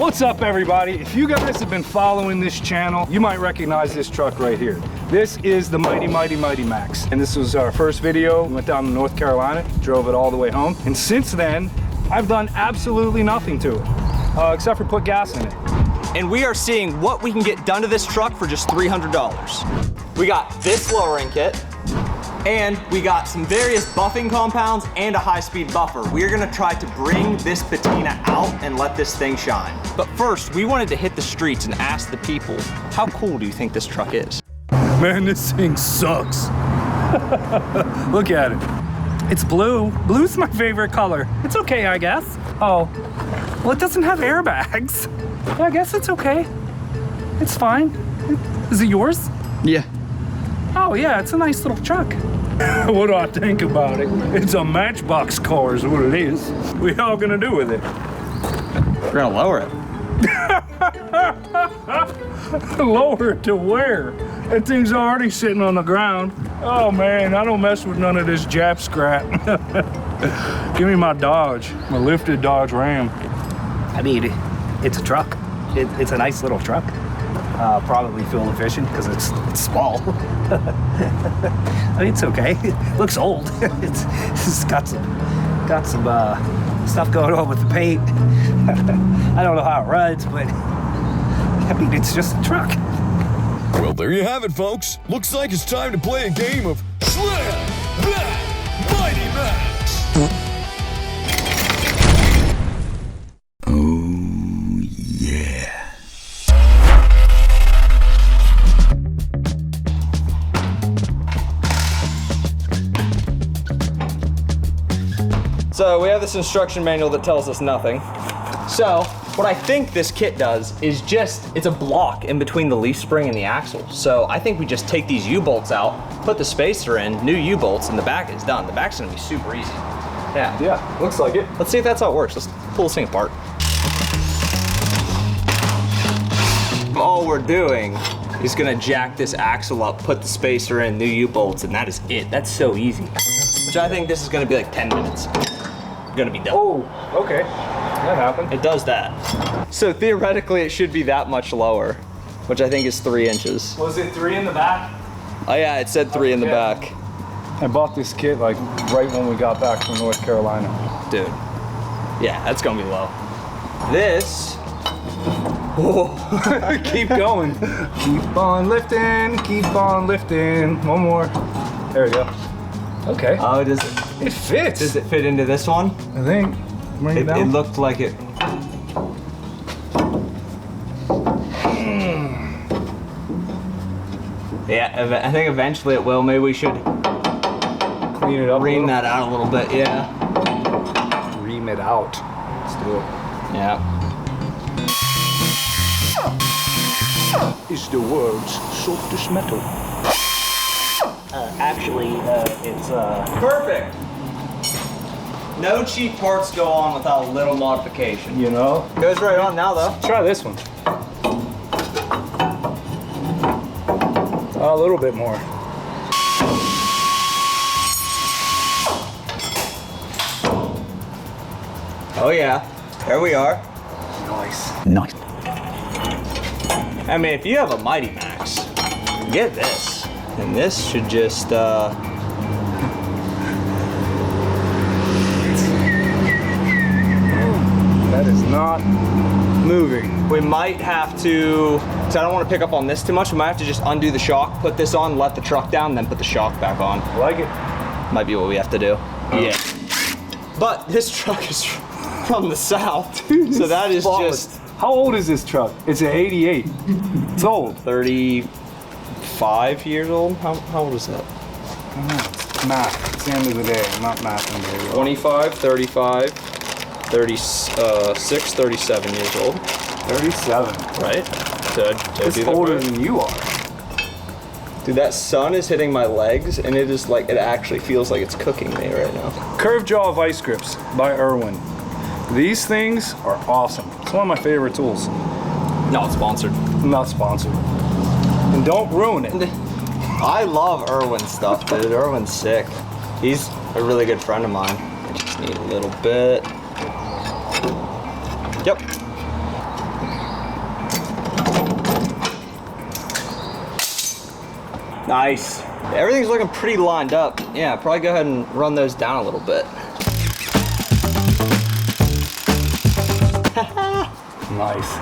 What's up, everybody? If you guys have been following this channel, you might recognize this truck right here. This is the Mighty Max. And this was our first video. We went down to North Carolina, drove it all the way home. And since then, I've done absolutely nothing to it, except for put gas in it. And we are seeing what we can get done to this truck for just $300. We got this lowering kit, and we got some various buffing compounds and a high-speed buffer. We're gonna try to bring this patina out and let this thing shine. But first, we wanted to hit the streets and ask the people, how cool do you think this truck is? Man, this thing sucks. Look at it. It's blue. Blue's my favorite color. It's okay, I guess. Oh, well, it doesn't have airbags. Yeah, I guess it's okay. It's fine. Is it yours? Yeah. Oh yeah, it's a nice little truck. What do I think about it? It's a Matchbox car is what it is. What y'all gonna do with it? We're gonna lower it. Lower it to where? That thing's already sitting on the ground. Oh man, I don't mess with none of this Jap scrap. Give me my Dodge, my lifted Dodge Ram. I mean, it's a truck. It's a nice little truck. Probably fuel efficient because it's small. I mean, it's okay. It looks old. It's got some stuff going on with the paint. I don't know how it runs, but I mean, it's just a truck. Well, there you have it, folks. Looks like it's time to play a game of Slam That Mighty Max. Oh, yeah. So we have this instruction manual that tells us nothing. So what I think this kit does is it's a block in between the leaf spring and the axle. So I think we just take these U-bolts out, put the spacer in, new U-bolts, and the back is done. The back's gonna be super easy. Yeah. Yeah, looks like it. Let's see if that's how it works. Let's pull this thing apart. All we're doing is gonna jack this axle up, put the spacer in, new U-bolts, and that is it. That's so easy. Which I think this is gonna be like 10 minutes. Gonna be done. Oh, okay. That happened. It does that. So theoretically, it should be that much lower, which I think is 3 inches. Was it 3 in the back? Oh yeah, it said 3 in the back. I bought this kit like right when we got back from North Carolina. Dude, yeah, that's gonna be low. This, whoa. Keep going. Keep on lifting, keep on lifting. One more. There we go. Okay. Oh, does it? It fits. Does it fit into this one? I think. Bring it down. It looked like it. Yeah, I think eventually it will. Maybe we should Clean it up. ream that out a little bit. Yeah. Ream it out. Let's do it. Yeah. Is the world's softest metal. Actually, it's Perfect. No cheap parts go on without a little modification. You know? Goes right on now though. Try this one. A little bit more. Oh yeah, there we are. Nice. nice. I mean, if you have a Mighty Max, get this. And this should just, That is not moving. we might have to, because I don't want to pick up on this too much, we might have to just undo the shock, put this on, let the truck down, then put the shock back on. Like it. Might be what we have to do. Yeah. But this truck is from the South, so that is just How old is this truck? It's an 88. It's old. 35 years old? How old is that? Math. It's the end of the day. I'm not mathing very well. 25, 35, 36, 37 years old. 37. Right? Did I It's do that older right? than you are. Dude, that sun is hitting my legs, and it is like, it actually feels like it's cooking me right now. Curved Jaw Vice Grips by Irwin. These things are awesome. It's one of my favorite tools. Not sponsored. I'm not sponsored. And don't ruin it. I love Irwin stuff, dude. Irwin's sick. He's a really good friend of mine. I just need a little bit. Yep. Nice. Everything's looking pretty lined up. Yeah, probably go ahead and run those down a little bit. Nice.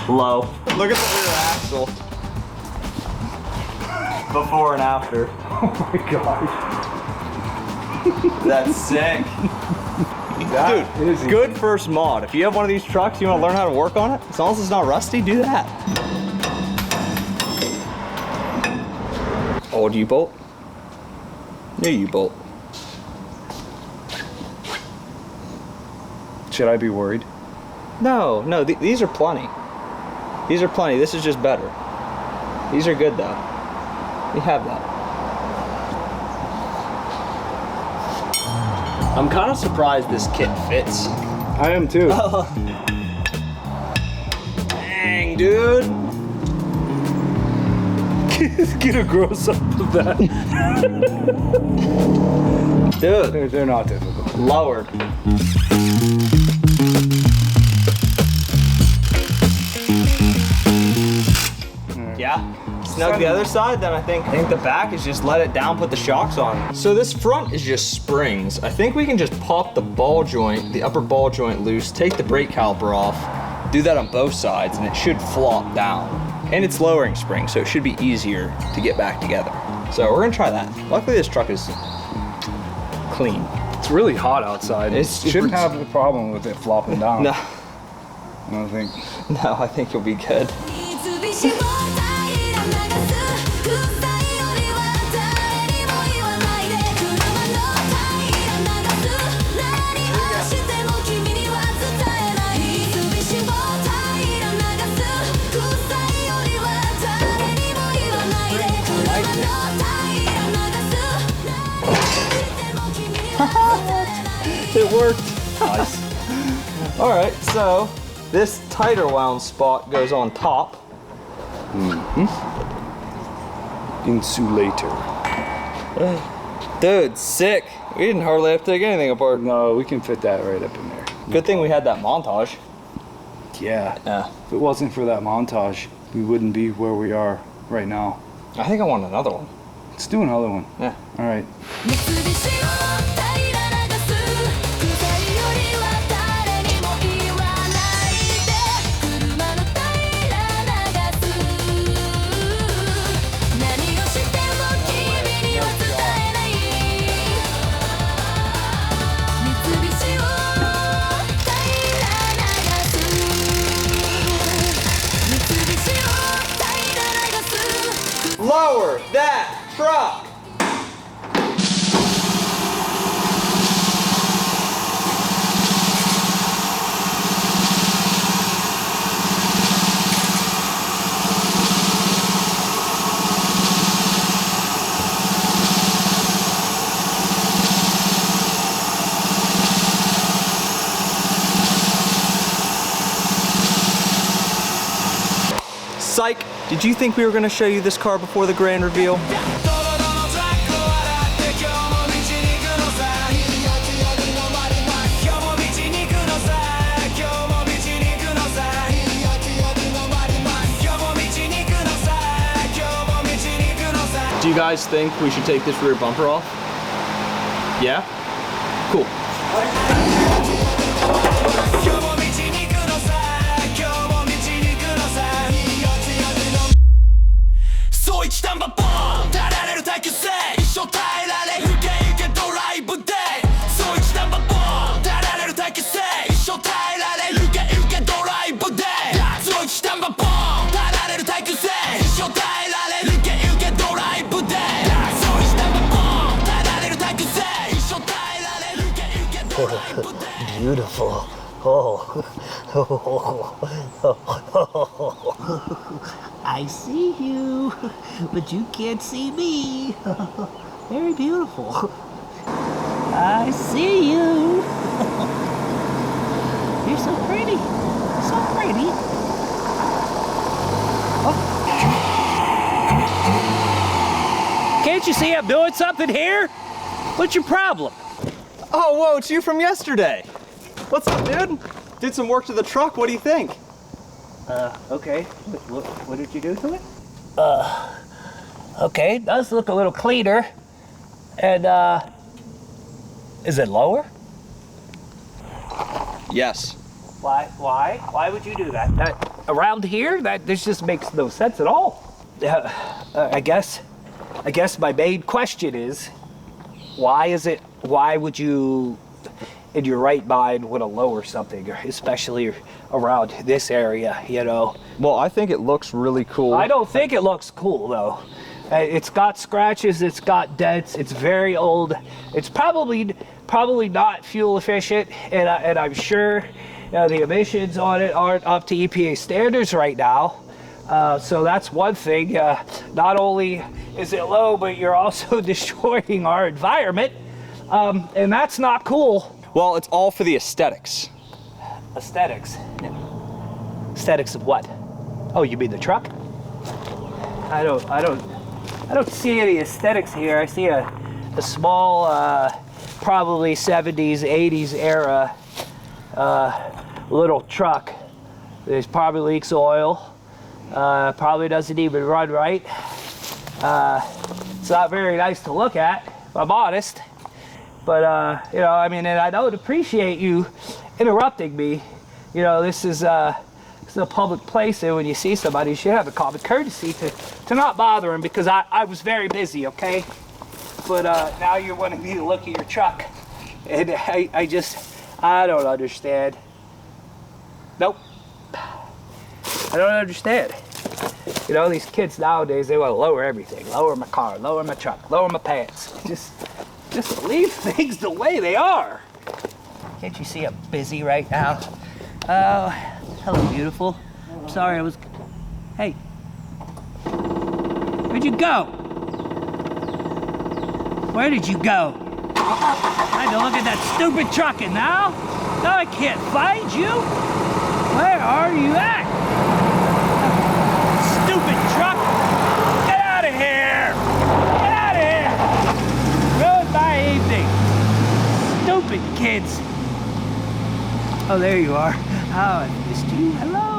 Low. Look at the rear axle. Before and after. Oh my gosh. That's sick. Dude, good first mod. If you have one of these trucks, you want to learn how to work on it, as long as it's not rusty, do that. Old U-bolt. New U-bolt. Should I be worried? No, these are plenty. These are plenty. This is just better. These are good though. We have that. I'm kind of surprised this kit fits. I am too. Dang, dude. Get a gross up of that. Dude, They're not difficult. lowered. Yeah. Snug the other side, then I think the back is just let it down, put the shocks on. So this front is just springs. I think we can just pop the ball joint, the upper ball joint loose, take the brake caliper off, do that on both sides, and it should flop down. And it's lowering springs, so it should be easier to get back together. So we're gonna try that. Luckily this truck is clean. It's really hot outside. It shouldn't have a problem with it flopping down. No, I don't think. no, I think you'll be good. It worked. Nice. All right, so this tighter wound spot goes on top. Insulator. Dude, sick. We didn't hardly have to take anything apart. No, we can fit that right up in there. Good thing we had that montage. Yeah. Yeah. If it wasn't for that montage, we wouldn't be where we are right now. I think I want another one. Let's do another one. Yeah. All right. Lower that truck. Psych, did you think we were going to show you this car before the grand reveal? Do you guys think we should take this rear bumper off? Yeah? Cool. Beautiful. Oh. I see you, but you can't see me. Very beautiful. I see you. You're so pretty. So pretty. Oh. Can't you see I'm doing something here? What's your problem? Oh, whoa, it's you from yesterday. What's up, dude? Did some work to the truck. What do you think? Okay. What did you do to it? Okay, it does look a little cleaner. And, is it lower? Yes. Why? Why would you do that? Around here, this just makes no sense at all. I guess my main question is, why would you, in your right mind, want to lower something, especially around this area, you know? Well, I think it looks really cool. I don't think it looks cool, though. It's got scratches, it's got dents, it's very old. It's probably not fuel efficient, and I'm sure the emissions on it aren't up to EPA standards right now. So that's one thing. Not only is it low, but you're also destroying our environment, and that's not cool. Well, it's all for the aesthetics. Aesthetics? Aesthetics of what? Oh, you mean the truck? I don't see any aesthetics here. I see a small, probably 70s, 80s era little truck. It probably leaks oil. Probably doesn't even run right. It's not very nice to look at, if I'm honest. But, you know, I mean, and I don't appreciate you interrupting me. You know, this is a public place, and when you see somebody, you should have the common courtesy to not bother them, because I was very busy, okay? But now you're wanting me to look at your truck, and I don't understand. Nope. I don't understand. You know, these kids nowadays, they want to lower everything. Lower my car, lower my truck, lower my pants. Just leave things the way they are. Can't you see I'm busy right now? Oh, hello, beautiful. I'm sorry, I was... Hey. Where'd you go? Where did you go? I had to look at that stupid truck, and now I can't find you. Where are you at? Stupid truck! Get out of here! Get out of here! Ruined my evening. Stupid kids. Oh, there you are. Oh, I missed you. Hello.